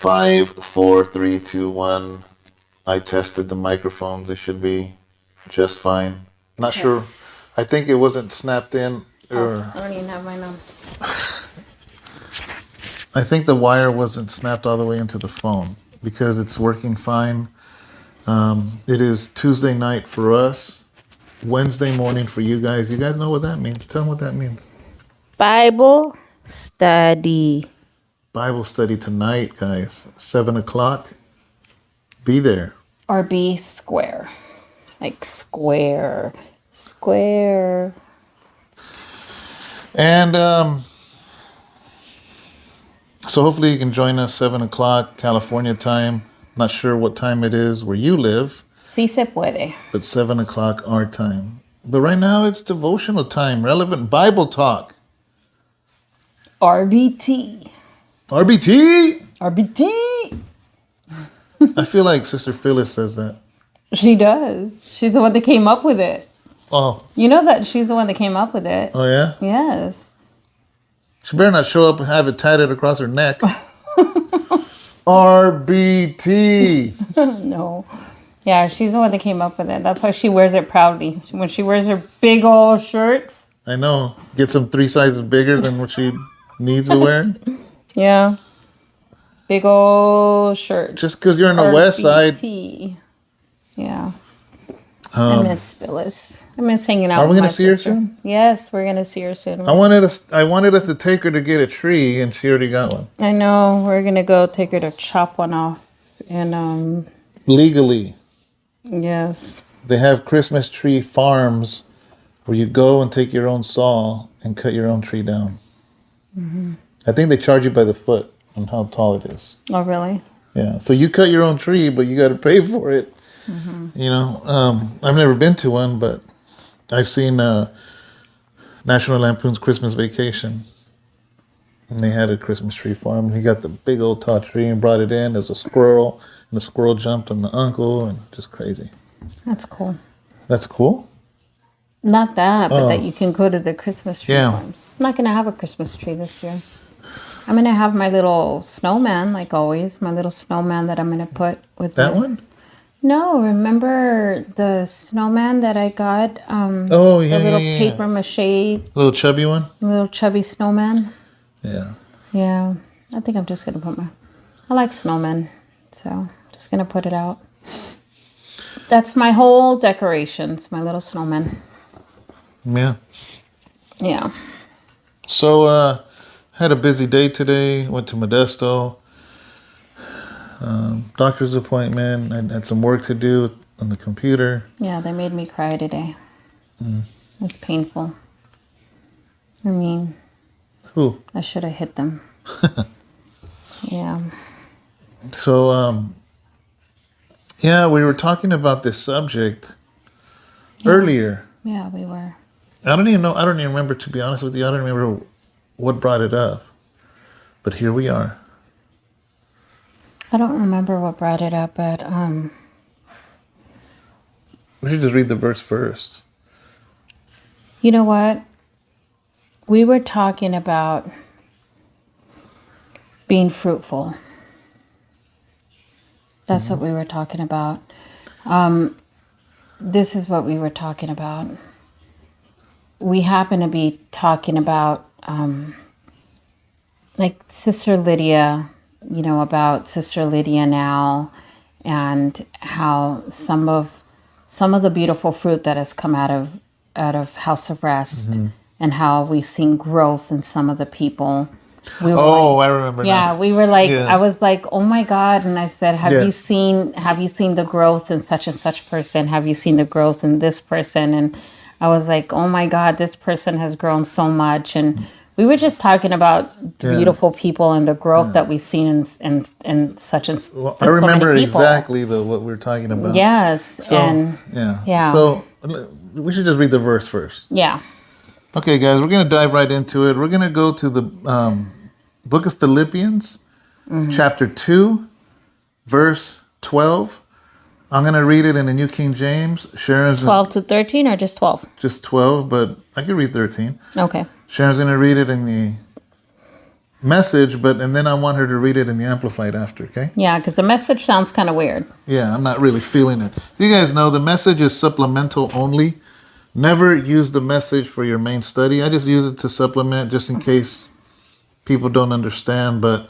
5, 4, 3, 2, 1. I tested the microphones. They should be just fine. Not sure. I think it wasn't snapped in. I don't even have mine on. I think the wire wasn't snapped all the way into the phone because it's working fine. It is Tuesday night for us, Wednesday morning for you guys. You guys know what that means. Tell them what that means. Bible study. Bible study tonight, guys. 7 o'clock. Be there. Or be square. Like square. Square. And so hopefully you can join us 7 o'clock California time. Not sure what time it is where you live. Sí se puede. But 7 o'clock our time. But right now it's devotional time. Relevant Bible talk. RBT. RBT! RBT! I feel like Sister Phyllis says that. She does. She's the one that came up with it. Oh. You know that she's the one that came up with it. Oh, yeah? Yes. She better not show up and have it tatted across her neck. RBT. No. Yeah, she's the one that came up with it. That's why she wears it proudly. When she wears her big old shirts. I know. Gets them 3 sizes bigger than what she needs to wear. Yeah. Big old shirts. Just because you're on the west side. Yeah. I miss Phyllis. I miss hanging out Are we with going my to see her sister. soon? Yes, we're going to see her soon. I wanted us to take her to get a tree, and she already got one. I know. We're going to go take her to chop one off. And, legally. yes. They have Christmas tree farms where you go and take your own saw and cut your own tree down. Mm-hmm. I think they charge you by the foot on how tall it is. Oh, really? Yeah. So you cut your own tree, but you got to pay for it. Mm-hmm. You know, I've never been to one, but I've seen National Lampoon's Christmas Vacation. And they had a Christmas tree farm. He got the big old tall tree and brought it in. There's a squirrel, and the squirrel jumped on the uncle, and just crazy. That's cool. That's cool? Not that, but that you can go to the Christmas tree farms. I'm not going to have a Christmas tree this year. I'm going to have my little snowman, like always. My little snowman that I'm going to put with that one? No, remember the snowman that I got? The little paper mache. Little chubby one? Little chubby snowman. Yeah. Yeah. I think I'm just going to put I like snowmen. So I'm just going to put it out. That's my whole decorations, my little snowman. Yeah. Yeah. So, had a busy day today. Went to Modesto. Doctor's appointment. I had some work to do on the computer. Yeah, they made me cry today. It was painful. I mean, who? I should have hit them. Yeah. So, yeah, we were talking about this subject earlier. Yeah, we were. I don't even remember, to be honest with you. I don't remember what brought it up. But here we are. I don't remember what brought it up, but we should just read the verse first. You know what? We were talking about being fruitful. That's what we were talking about. This is what we were talking about. We happen to be talking about like Sister Lydia, you know, about Sister Lydia now, and how some of the beautiful fruit that has come out of House of Rest, and how we've seen growth in some of the people. I remember. Yeah, now. We were like, I was like, oh my God, and I said, have you seen the growth in such and such person? Have you seen the growth in this person? And I was like, oh my God, this person has grown so much. And we were just talking about the beautiful people and the growth that we've seen in such and well, I remember exactly what we were talking about. Yes. So, and yeah. So we should just read the verse first. Yeah. Okay, guys, we're going to dive right into it. We're going to go to the book of Philippians, chapter 2, verse 12. I'm going to read it in the New King James. Sharon's 12 to 13 or just 12? Just 12, but I can read 13. Okay. Sharon's going to read it in the message, and then I want her to read it in the Amplified after, okay? Yeah, because the message sounds kind of weird. Yeah, I'm not really feeling it. You guys know the message is supplemental only. Never use the message for your main study. I just use it to supplement just in case people don't understand, but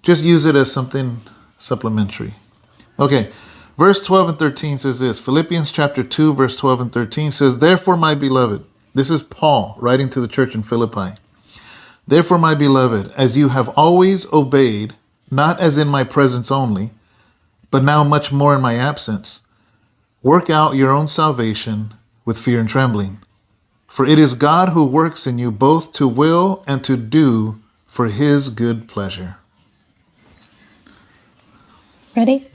just use it as something supplementary. Okay, verse 12 and 13 says this. Philippians chapter 2, verse 12 and 13 says, "Therefore, my beloved," this is Paul writing to the church in Philippi. "Therefore, my beloved, as you have always obeyed, not as in my presence only, but now much more in my absence, work out your own salvation with fear and trembling. For it is God who works in you both to will and to do for his good pleasure." Ready?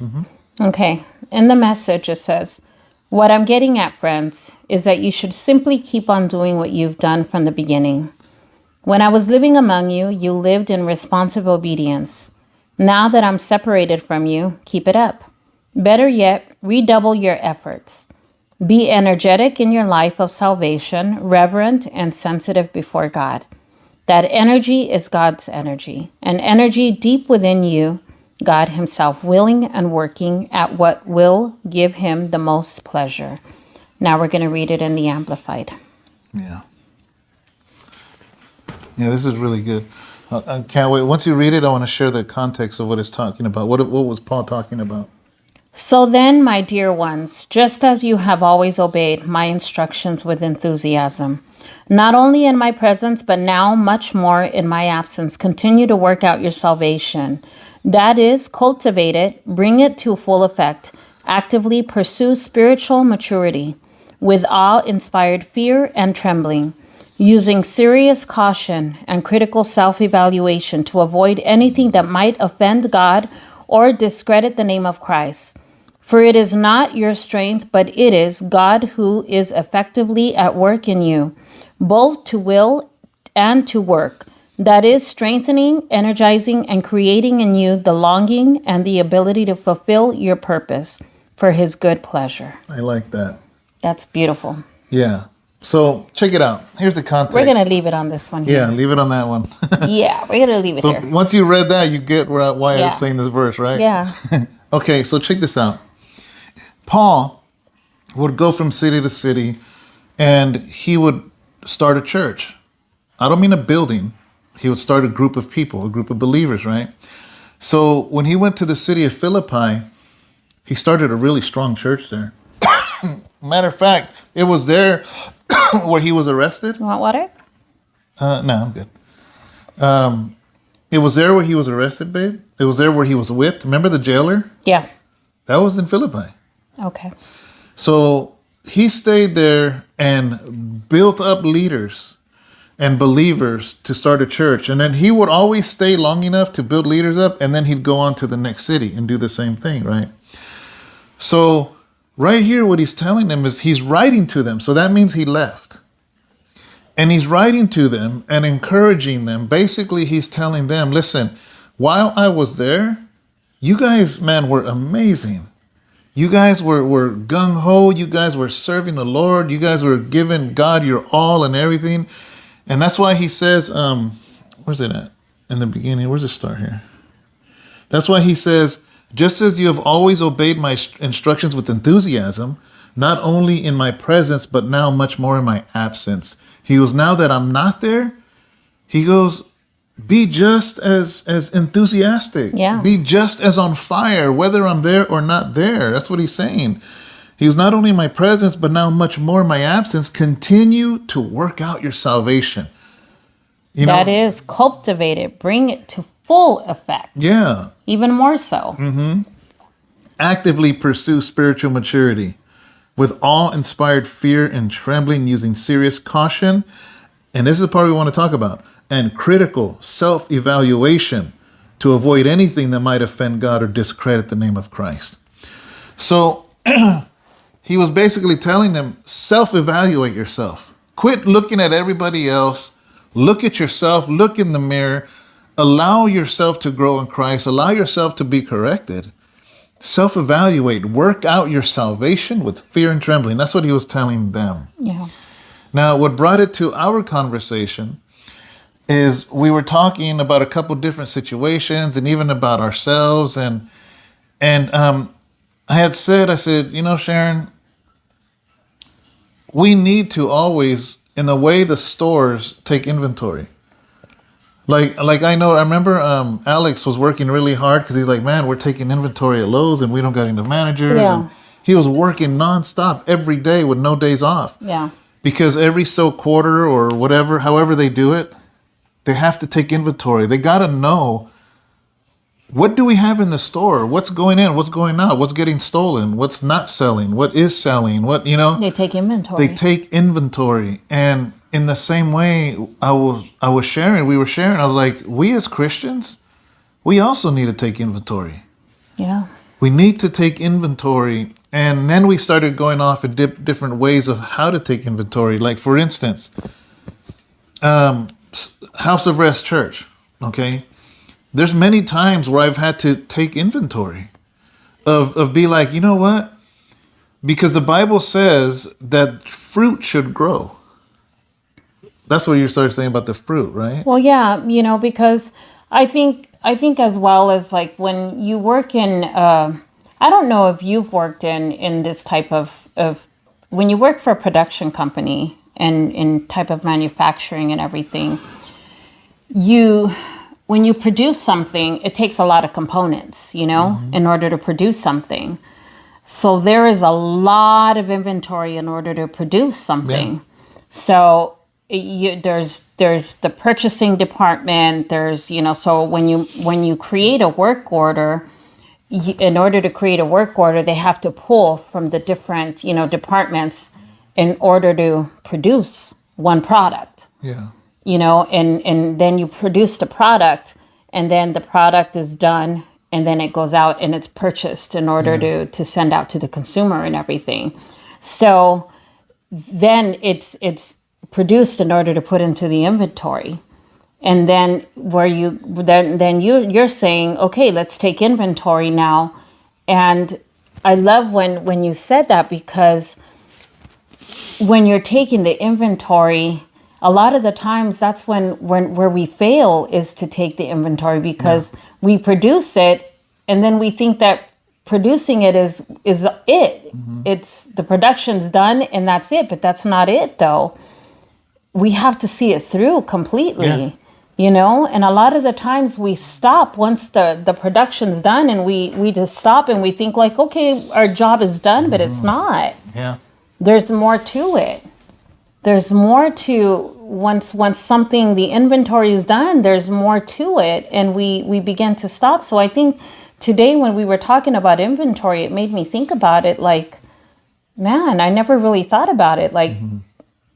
Okay. In the message, it says, "What I'm getting at, friends, is that you should simply keep on doing what you've done from the beginning. When I was living among you, you lived in responsive obedience. Now that I'm separated from you, keep it up. Better yet, redouble your efforts. Be energetic in your life of salvation, reverent and sensitive before God. That energy is God's energy, an energy deep within you, God himself willing and working at what will give him the most pleasure." Now we're going to read it in the Amplified. Yeah. Yeah, this is really good. I can't wait. Once you read it, I want to share the context of what it's talking about. What was Paul talking about? "So then, my dear ones, just as you have always obeyed my instructions with enthusiasm, not only in my presence, but now much more in my absence, continue to work out your salvation. That is, cultivate it, bring it to full effect, actively pursue spiritual maturity with awe-inspired fear and trembling, using serious caution and critical self-evaluation to avoid anything that might offend God or discredit the name of Christ. For it is not your strength, but it is God who is effectively at work in you, both to will and to work. That is, strengthening, energizing, and creating in you the longing and the ability to fulfill your purpose for his good pleasure." I like that. That's beautiful. Yeah. So check it out. Here's the context. We're going to leave it on this one here. Yeah, leave it on that one. Yeah, we're going to leave it So here. once you read that, you get why Yeah. I'm saying this verse, right? Yeah. Okay, so check this out. Paul would go from city to city and he would start a church. I don't mean a building. He would start a group of people, a group of believers, right? So when he went to the city of Philippi, he started a really strong church there. Matter of fact, it was there where he was arrested. You want water? No, I'm good. It was there where he was arrested, babe. It was there where he was whipped. Remember the jailer? Yeah. That was in Philippi. Okay. So he stayed there and built up leaders and believers to start a church. And then he would always stay long enough to build leaders up, and then he'd go on to the next city and do the same thing, right? So right here, what he's telling them is he's writing to them. So that means he left. And he's writing to them and encouraging them. Basically, he's telling them, listen, while I was there, you guys, man, were amazing. You guys were gung-ho. You guys were serving the Lord. You guys were giving God your all and everything. And that's why he says, where's it at? In the beginning, where's it start here? That's why he says, just as you have always obeyed my instructions with enthusiasm, not only in my presence, but now much more in my absence. He goes, now that I'm not there, he goes, be just as enthusiastic. Yeah. Be just as on fire, whether I'm there or not there. That's what he's saying. He was not only in my presence, but now much more in my absence. Continue to work out your salvation. That is, cultivate it. Bring it to full effect. Yeah. Even more so. Mm-hmm. Actively pursue spiritual maturity with awe-inspired fear and trembling, using serious caution. And this is the part we want to talk about. And critical self-evaluation to avoid anything that might offend God or discredit the name of Christ. So he was basically telling them, self-evaluate yourself. Quit looking at everybody else. Look at yourself. Look in the mirror. Allow yourself to grow in Christ. Allow yourself to be corrected. Self-evaluate. Work out your salvation with fear and trembling. That's what he was telling them. Yeah. Now, what brought it to our conversation is we were talking about a couple different situations and even about ourselves, and I said, Sharon, we need to always, in the way the stores take inventory. Like I remember Alex was working really hard because he's like, man, we're taking inventory at Lowe's and we don't got enough managers. Yeah. And he was working nonstop every day with no days off. Yeah. Because every quarter or whatever, however they do it, they have to take inventory. They got to know, what do we have in the store? What's going in? What's going out? What's getting stolen? What's not selling? What is selling? They take inventory. They take inventory. And in the same way, we were sharing, I was like, we as Christians, we also need to take inventory. Yeah. We need to take inventory. And then we started going off in different ways of how to take inventory. Like, for instance, House of Rest Church, okay? There's many times where I've had to take inventory of be like, you know what? Because the Bible says that fruit should grow. That's what you started saying about the fruit, right? Well, yeah, because I think as well as like when you work in, I don't know if you've worked in this type of when you work for a production company and in type of manufacturing and everything, when you produce something, it takes a lot of components, in order to produce something. So there is a lot of inventory in order to produce something. Yeah. So there's the purchasing department. There's so when you create a work order, in order to create a work order, they have to pull from the different departments in order to produce one product. Yeah. And then you produce the product, and then the product is done, and then it goes out and it's purchased in order to send out to the consumer and everything. So then it's produced in order to put into the inventory. And then you're saying, okay, let's take inventory now. And I love when you said that, because when you're taking the inventory, a lot of the times that's where we fail, is to take the inventory, because we produce it and then we think that producing it is it. Mm-hmm. It's the production's done and that's it, but that's not it though. We have to see it through completely, and a lot of the times we stop once the production's done, and we just stop and we think like, okay, our job is done, but it's not. Yeah. There's more to it. There's more to once something, the inventory is done, there's more to it, and we begin to stop. So I think today when we were talking about inventory, it made me think about it like, man, I never really thought about it. Like,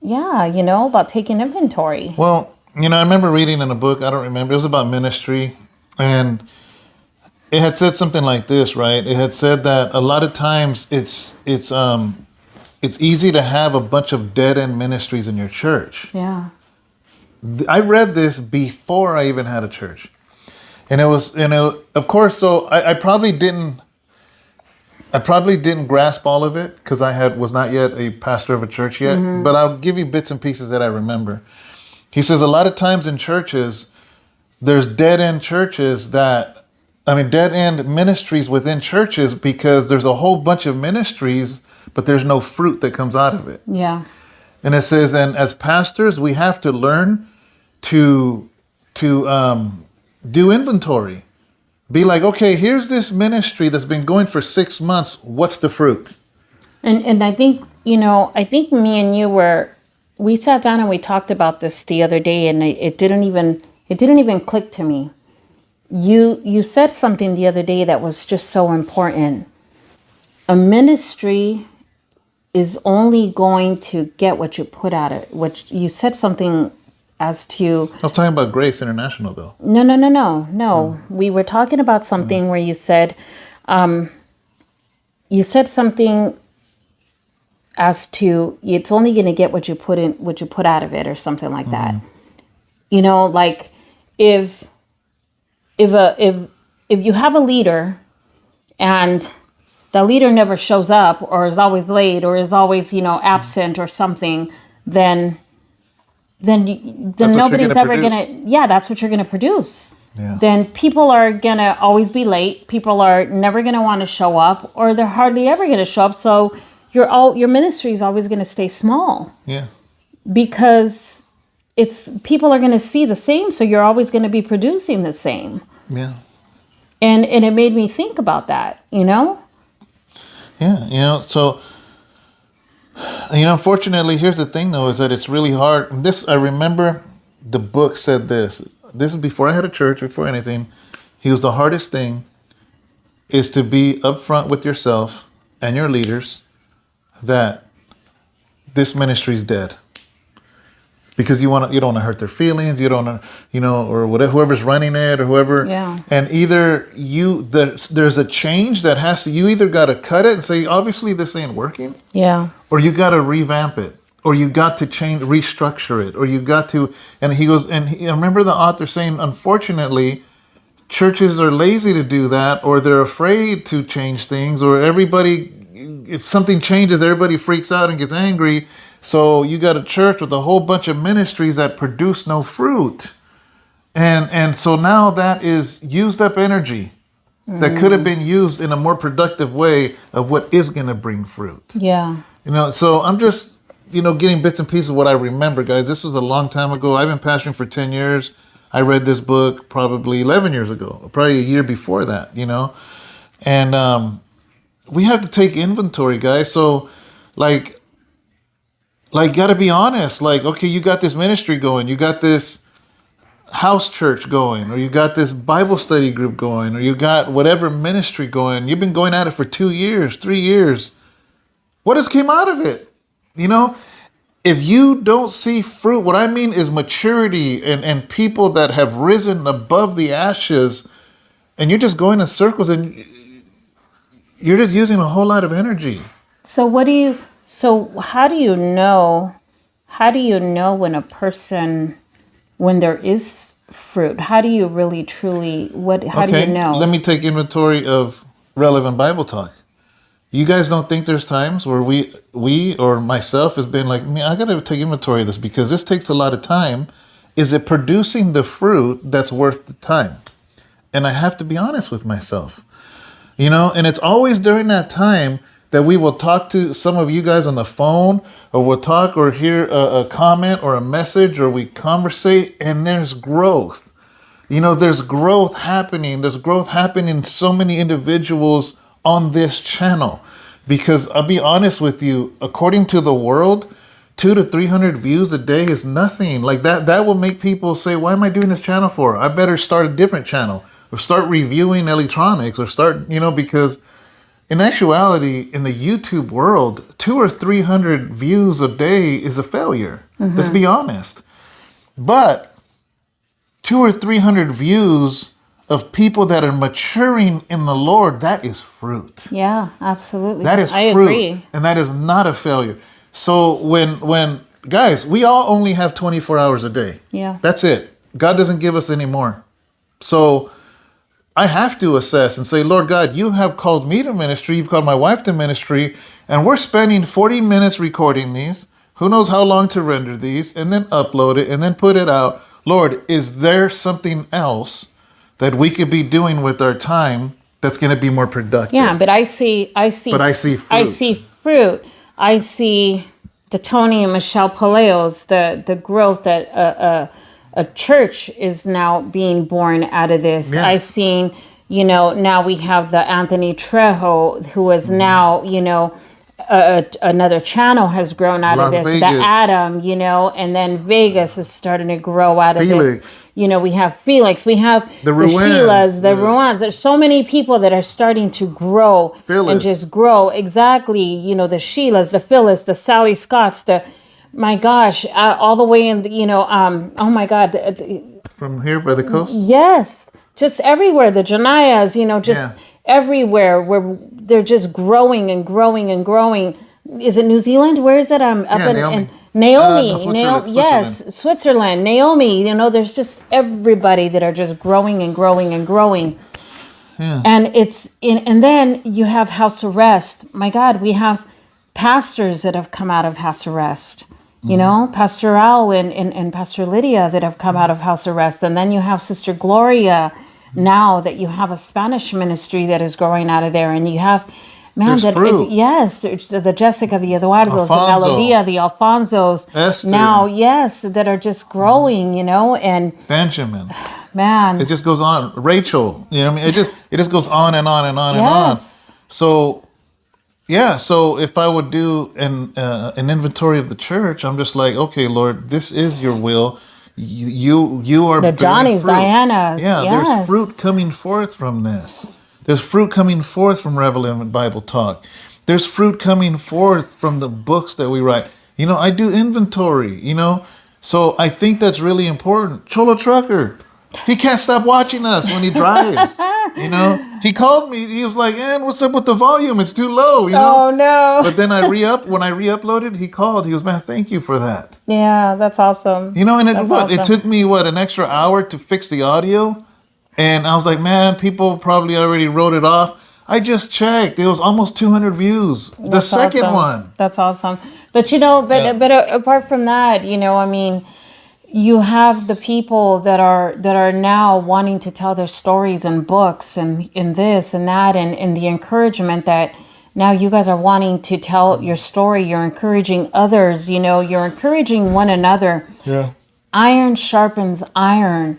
about taking inventory. Well, I remember reading in a book, I don't remember, it was about ministry, and it had said something like this, right? It had said that a lot of times it's easy to have a bunch of dead-end ministries in your church. Yeah. I read this before I even had a church. And it was, of course, so I probably didn't grasp all of it because I was not yet a pastor of a church yet, but I'll give you bits and pieces that I remember. He says a lot of times in churches, there's dead-end dead-end ministries within churches because there's a whole bunch of ministries, but there's no fruit that comes out of it. Yeah. And it says, and as pastors, we have to learn to do inventory. Be like, okay, here's this ministry that's been going for 6 months. What's the fruit? And I think, I think me and you we sat down and we talked about this the other day, and it didn't even click to me. You said something the other day that was just so important. A ministry is only going to get what you put out of it. What you said something as to... I was talking about Grace International, though. No. We were talking about something where you said something as to it's only going to get what you put out of it, or something like that. Like if you have a leader and the leader never shows up, or is always late, or is always, absent or something, then then That's what nobody's you're ever produce. that's what you're gonna produce. Yeah. Then people are gonna always be late. People are never gonna want to show up, or they're hardly ever gonna show up. So your ministry is always gonna stay small Yeah. because people are gonna see the same. So you're always gonna be producing the same. Yeah. And it made me think about that, Yeah. So, unfortunately, here's the thing, though, is that it's really hard. I remember the book said this. This is before I had a church, before anything. He was the hardest thing is to be upfront with yourself and your leaders that this ministry is dead. Because you don't want to hurt their feelings, you don't want to, or whatever, whoever's running it or whoever. Yeah. And either there's a change that you either got to cut it and say, obviously this ain't working. Yeah. Or you got to revamp it, or you got to restructure it, or you got to, and he goes, I remember the author saying, unfortunately, churches are lazy to do that, or they're afraid to change things, or if something changes, everybody freaks out and gets angry. So you got a church with a whole bunch of ministries that produce no fruit. And so now that is used up energy that could have been used in a more productive way of what is going to bring fruit. Yeah. So I'm just, getting bits and pieces of what I remember, guys. This was a long time ago. I've been pastoring for 10 years. I read this book probably 11 years ago, probably a year before that, And we have to take inventory, guys. So, got to be honest. Okay, you got this ministry going. You got this house church going, or you got this Bible study group going, or you got whatever ministry going. You've been going at it for 2 years, 3 years. What has came out of it? If you don't see fruit, what I mean is maturity and people that have risen above the ashes, and you're just going in circles and you're just using a whole lot of energy. So how do you know when there is fruit? How do you really truly, how do you know? Let me take inventory of relevant Bible talk. You guys don't think there's times where we or myself has been like, I got to take inventory of this because this takes a lot of time. Is it producing the fruit that's worth the time? And I have to be honest with myself, and it's always during that time that we will talk to some of you guys on the phone, or we'll talk or hear a comment or a message, or we conversate, and there's growth. There's growth happening. There's growth happening in so many individuals on this channel. Because I'll be honest with you, according to the world, 200 to 300 views a day is nothing. That will make people say, why am I doing this channel for? I better start a different channel, or start reviewing electronics, or start, because in actuality, in the YouTube world, 200 or 300 views a day is a failure. Let's be honest. But 200 or 300 views of people that are maturing in the Lord, that is fruit. Yeah, absolutely. That is I fruit. Agree. And that is not a failure. So when guys, we all only have 24 hours a day. Yeah. That's it. God doesn't give us any more. So I have to assess and say, Lord God, you have called me to ministry. You've called my wife to ministry. And we're spending 40 minutes recording these. Who knows how long to render these, and then upload it and then put it out. Lord, is there something else that we could be doing with our time that's going to be more productive? Yeah, but I see fruit. I see fruit. I see the Tony and Michelle Paleos, the growth that a church is now being born out of this. Yes. I seen, now we have the Anthony Trejo, who is now, another channel has grown out of this. Vegas. The Adam, and then Vegas is starting to grow out of this. We have Felix, we have the Sheilas, the Ruans. There's so many people that are starting to grow and just grow. Exactly. The Sheilas, the Phyllis, the Sally Scotts, my gosh, all the way in, oh my God. From here by the coast? Yes. Just everywhere. The Janayas, everywhere where they're just growing and growing and growing. Is it New Zealand? Where is it? Naomi. Switzerland. Naomi. There's just everybody that are just growing and growing and growing. Yeah. And and then you have house arrest. My God, we have pastors that have come out of house arrest. You know, Pastor Al and Pastor Lydia that have come out of house arrest. And then you have Sister Gloria now that you have a Spanish ministry that is growing out of there. And you have, man, yes, the Jessica, the Eduardos, Alfonso. the Melodia, the Alfonsos. Esther. Now, yes, that are just growing, you know, and Benjamin. Man. It just goes on. Rachel, you know what I mean? It just goes on and on and on and on. So, yeah, so if I would do an inventory of the church, I'm just like, okay, Lord, this is your will. You are the Johnny's, fruit. Diana. Yeah, there's fruit coming forth from this. There's fruit coming forth from Relevant Bible Talk. There's fruit coming forth from the books that we write. You know, I do inventory, you know. So I think that's really important. Cholo Trucker, he can't stop watching us when he drives. You know, he called me. He was like, "And what's up with the volume? It's too low." You know. Oh no! But then when I re-uploaded, he called. He goes, "Man, thank you for that." Yeah, that's awesome. You know, and it took me an extra hour to fix the audio, and I was like, "Man, people probably already wrote it off." I just checked; it was almost 200 views. The second one. That's awesome. But you know, but apart from that, you know, I mean. You have the people that are now wanting to tell their stories in books and in this and that and the encouragement that now you guys are wanting to tell your story. You're encouraging others, you know, you're encouraging one another. Yeah. Iron sharpens iron.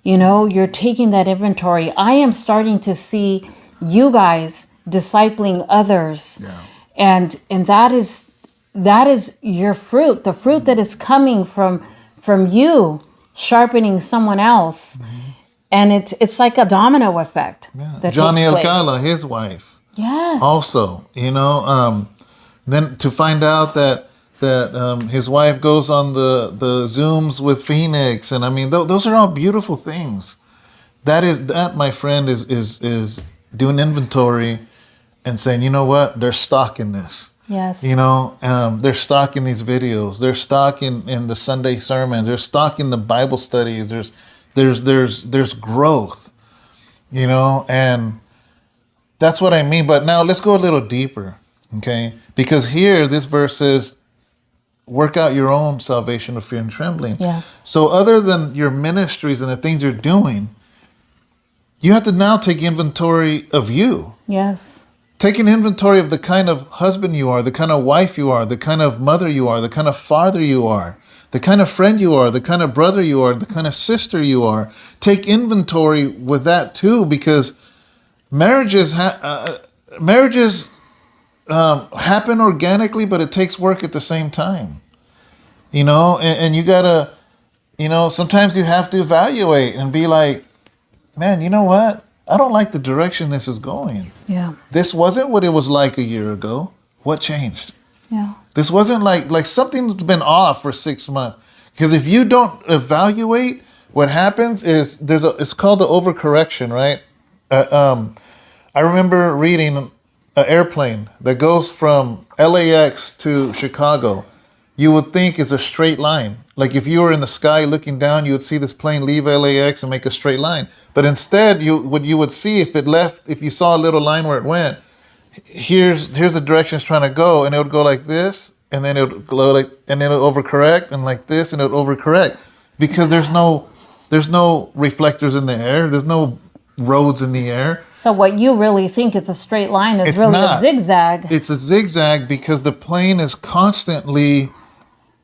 You know, you're taking that inventory. I am starting to see you guys discipling others. Yeah. And that is your fruit, the fruit that is coming from you sharpening someone else. And it's like a domino effect. Yeah. Johnny Alcala, his wife. Yes. Also, you know, then to find out that his wife goes on the Zooms with Phoenix, and I mean those are all beautiful things. That my friend is doing inventory and saying, you know what, they're stock in this. Yes. You know, they're stock in these videos. They're stock in the Sunday sermons. They're stock in the Bible studies. There's growth, you know, and that's what I mean. But now let's go a little deeper, okay? Because here, this verse says, work out your own salvation with fear and trembling. Yes. So other than your ministries and the things you're doing, you have to now take inventory of you. Yes. Take an inventory of the kind of husband you are, the kind of wife you are, the kind of mother you are, the kind of father you are, the kind of friend you are, the kind of brother you are, the kind of sister you are. Take inventory with that too, because marriages happen organically, but it takes work at the same time. You know, and you gotta, you know, sometimes you have to evaluate and be like, man, you know what? I don't like the direction this is going. Yeah. This wasn't what it was like a year ago. What changed? Yeah. This wasn't like something's been off for 6 months. Because if you don't evaluate, what happens is it's called the overcorrection, right? I remember reading an airplane that goes from LAX to Chicago. You would think it's a straight line. Like if you were in the sky looking down, you would see this plane leave LAX and make a straight line. But instead, you would see if you saw a little line where it went, here's the direction it's trying to go, and it would go like this, and then it would go like, and then it would overcorrect, and like this, and it would overcorrect, because there's no reflectors in the air, there's no roads in the air. So what you really think is a straight line is really a zigzag. It's a zigzag because the plane is constantly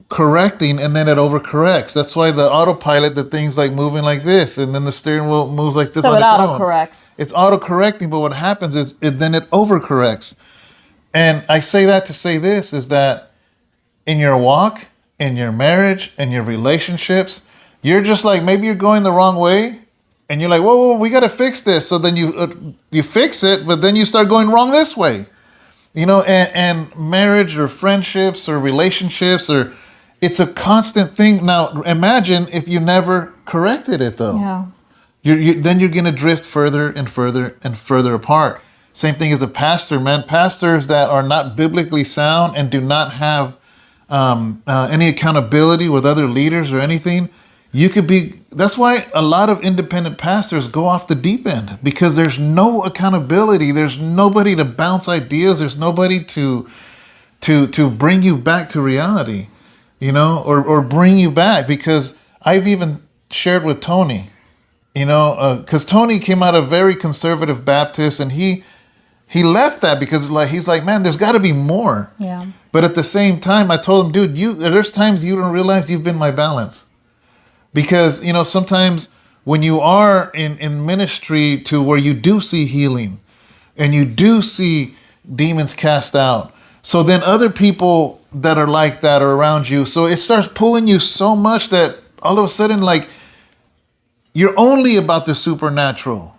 correcting, and then it overcorrects. That's why the autopilot, the thing's like moving like this, and then the steering wheel moves like this on its own. So it autocorrects. It's autocorrecting, but what happens is then it overcorrects. And I say that to say this, is that in your walk, in your marriage, in your relationships, you're just like, maybe you're going the wrong way, and you're like, whoa, we got to fix this. So then you fix it, but then you start going wrong this way. You know, and marriage or friendships or relationships it's a constant thing. Now, imagine if you never corrected it, though. Yeah. Then you're going to drift further and further and further apart. Same thing as a pastor, man. Pastors that are not biblically sound and do not have any accountability with other leaders or anything, that's why a lot of independent pastors go off the deep end, because there's no accountability. There's nobody to bounce ideas. There's nobody to bring you back to reality. or bring you back. Because I've even shared with Tony, because Tony came out of very conservative Baptist, and he left that because he's like, man, there's got to be more. Yeah. But at the same time, I told him, dude, there's times you don't realize you've been my balance. Because, sometimes when you are in ministry to where you do see healing and you do see demons cast out, so then other people that are like that are around you. So it starts pulling you so much that all of a sudden, you're only about the supernatural.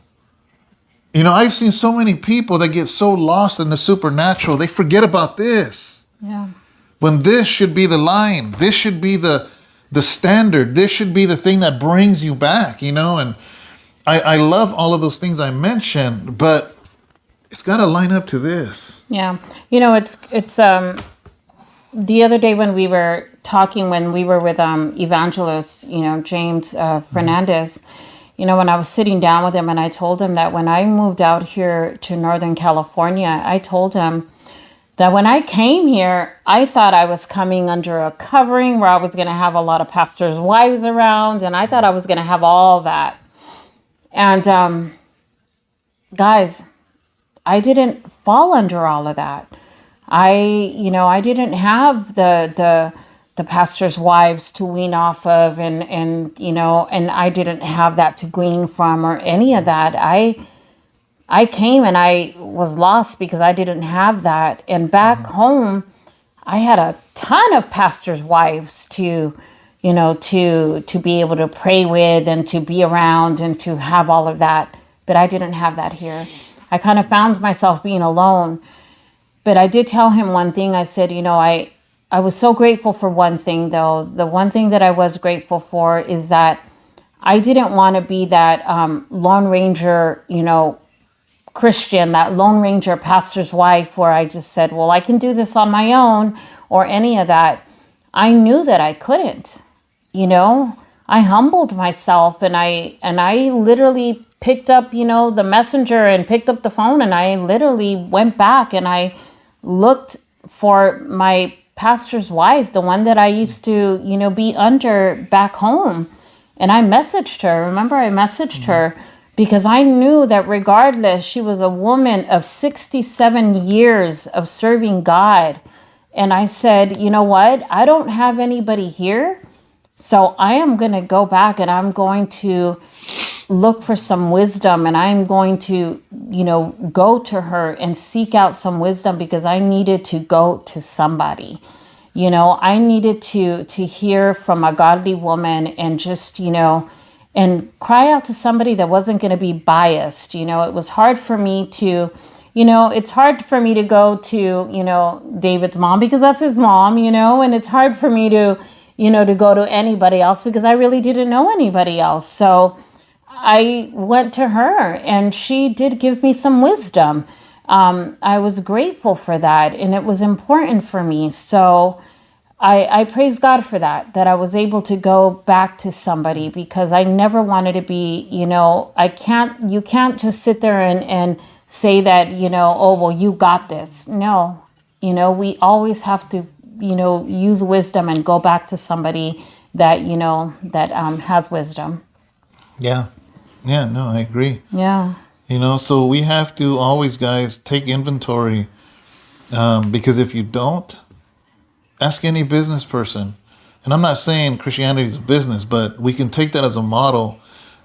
I've seen so many people that get so lost in the supernatural, they forget about this. Yeah. When this should be the line, this should be the standard, this should be the thing that brings you back, and I love all of those things I mentioned, but it's got to line up to this. Yeah. It's the other day when we were talking, when we were with evangelist, James Fernandez, when I was sitting down with him, and I told him that when I moved out here to Northern California, I told him that when I came here, I thought I was coming under a covering where I was going to have a lot of pastors' wives around, and I thought I was going to have all that. And guys, I didn't fall under all of that. I didn't have the pastors' wives to wean off of, and I didn't have that to glean from or any of that. I came and I was lost because I didn't have that. And back home, I had a ton of pastors' wives to be able to pray with and to be around and to have all of that. But I didn't have that here. I kind of found myself being alone. But I did tell him one thing. I said, I was so grateful for one thing, though. The one thing that I was grateful for is that I didn't want to be that Lone Ranger, Christian, that Lone Ranger pastor's wife, where I just said, well, I can do this on my own, or any of that. I knew that I couldn't, I humbled myself, and I literally picked up, the messenger, and picked up the phone, and I literally went back and I looked for my pastor's wife, the one that I used to, be under back home. And I messaged her. Remember, I messaged her because I knew that regardless, she was a woman of 67 years of serving God. And I said, you know what? I don't have anybody here. So I am going to go back and I'm going to look for some wisdom, and I'm going to, go to her and seek out some wisdom, because I needed to go to somebody. I needed to hear from a godly woman, and just, and cry out to somebody that wasn't going to be biased. It was hard for me to, it's hard for me to go to, David's mom, because that's his mom, and it's hard for me to, to go to anybody else because I really didn't know anybody else. So I went to her, and she did give me some wisdom. I was grateful for that, and it was important for me. So I praise God for that I was able to go back to somebody, because I never wanted to be, you can't just sit there and say that, oh, well, you got this. No, we always have to, use wisdom and go back to somebody that, has wisdom. Yeah. Yeah, no, I agree. Yeah. So we have to always, guys, take inventory, because if you don't, ask any business person. And I'm not saying Christianity is a business, but we can take that as a model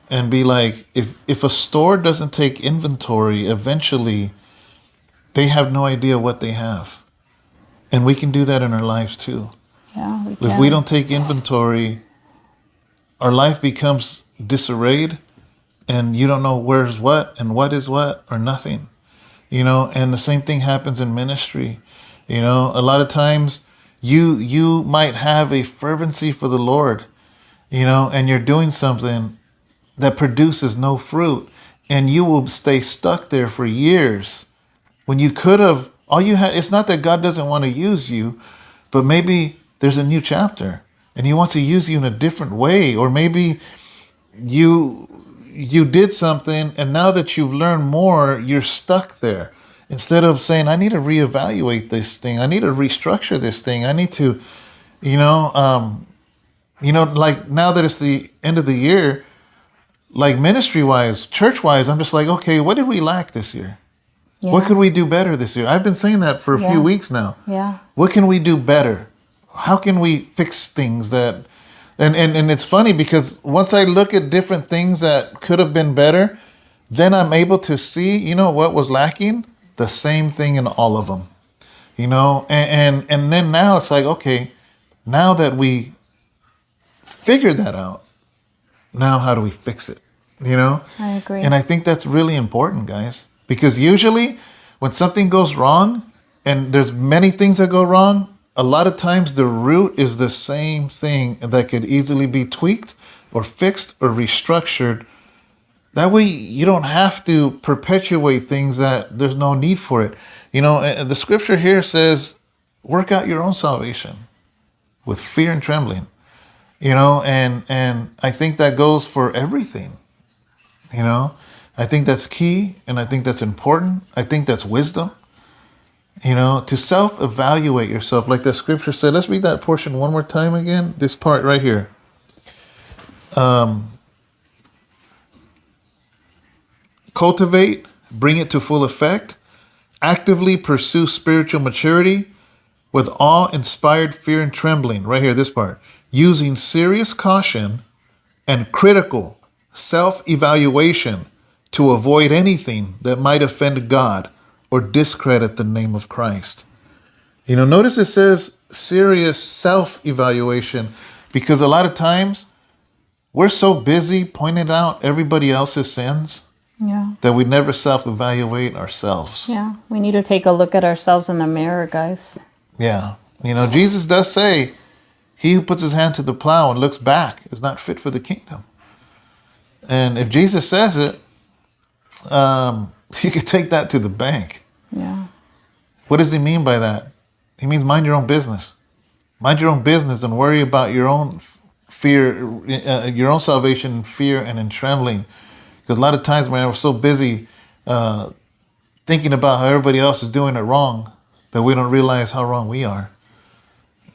and be like, if a store doesn't take inventory, eventually they have no idea what they have. And we can do that in our lives too. Yeah, we can. If we don't take inventory, our life becomes disarrayed, and you don't know where's what and what is what, or nothing. And the same thing happens in ministry. A lot of times you might have a fervency for the Lord, and you're doing something that produces no fruit, and you will stay stuck there for years when you could have, it's not that God doesn't want to use you, but maybe there's a new chapter and he wants to use you in a different way. Or maybe you did something, and now that you've learned more, you're stuck there. Instead of saying, I need to reevaluate this thing. I need to restructure this thing. I need to, Like now that it's the end of the year, like ministry wise, church wise, I'm just like, okay, what did we lack this year? Yeah. What could we do better this year? I've been saying that for a few weeks now. Yeah. What can we do better? How can we fix things that, and it's funny because once I look at different things that could have been better, then I'm able to see, what was lacking? The same thing in all of them, and then now it's like, okay, now that we figured that out, now how do we fix it? I agree. And I think that's really important, guys, because usually when something goes wrong, and there's many things that go wrong, a lot of times the root is the same thing that could easily be tweaked or fixed or restructured. That way you don't have to perpetuate things that there's no need for it. The scripture here says, work out your own salvation with fear and trembling. And I think that goes for everything. I think that's key, and I think that's important. I think that's wisdom. To self-evaluate yourself, like the scripture said. Let's read that portion one more time again. This part right here. Cultivate, bring it to full effect, actively pursue spiritual maturity with awe-inspired fear and trembling. Right here, this part. Using serious caution and critical self-evaluation to avoid anything that might offend God or discredit the name of Christ. Notice it says serious self-evaluation, because a lot of times we're so busy pointing out everybody else's sins that we never self-evaluate ourselves. Yeah, we need to take a look at ourselves in the mirror, guys. Yeah. Jesus does say, he who puts his hand to the plow and looks back is not fit for the kingdom. And if Jesus says it, you could take that to the bank. Yeah. What does he mean by that? He means mind your own business. Mind your own business and worry about your own fear, your own salvation in fear and in trembling. Because a lot of times, man, we're so busy thinking about how everybody else is doing it wrong that we don't realize how wrong we are.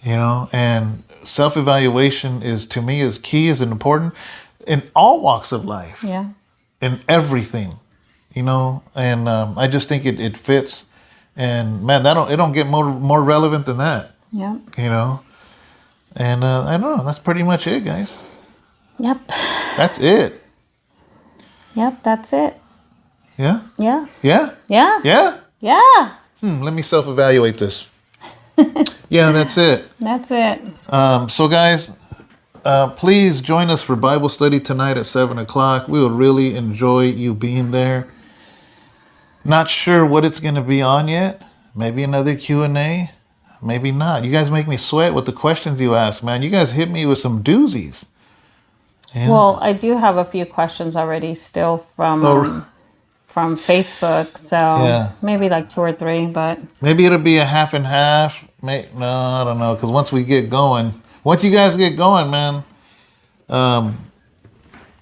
And self-evaluation to me, is key, is important in all walks of life. Yeah. In everything, and I just think it fits. And man, it don't get more relevant than that. Yeah. And I don't know. That's pretty much it, guys. Yep. That's it. Yep, that's it. Yeah? Yeah. Yeah? Yeah. Yeah? Yeah. Let me self-evaluate this. Yeah, that's it. That's it. So guys, please join us for Bible study tonight at 7:00. We will really enjoy you being there. Not sure what it's going to be on yet. Maybe another Q&A. Maybe not. You guys make me sweat with the questions you ask, man. You guys hit me with some doozies. Yeah. Well, I do have a few questions already still from Facebook. So maybe like 2 or 3, but maybe it'll be a half and half. No, I don't know. Because once you guys get going, man, I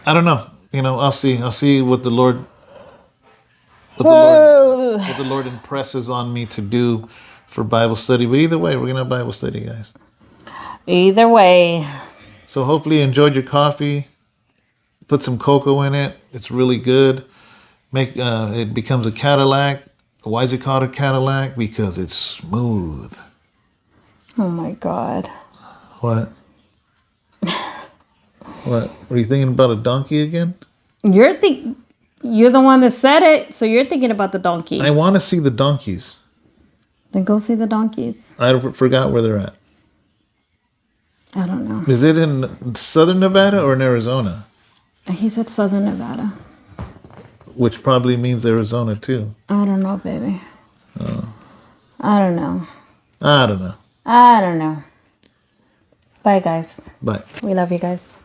don't know. I'll see what the Lord impresses on me to do for Bible study. But either way, we're gonna have Bible study, guys. Either way. So hopefully you enjoyed your coffee. Put some cocoa in it. It's really good. It becomes a Cadillac. Why is it called a Cadillac? Because it's smooth. Oh my God. What? What? Were you thinking about a donkey again? You're the one that said it, so you're thinking about the donkey. I want to see the donkeys. Then go see the donkeys. I forgot where they're at. I don't know. Is it in southern Nevada or in Arizona? He said southern Nevada. Which probably means Arizona too. I don't know, baby. Oh. I don't know. I don't know. I don't know. Bye, guys. Bye. We love you guys.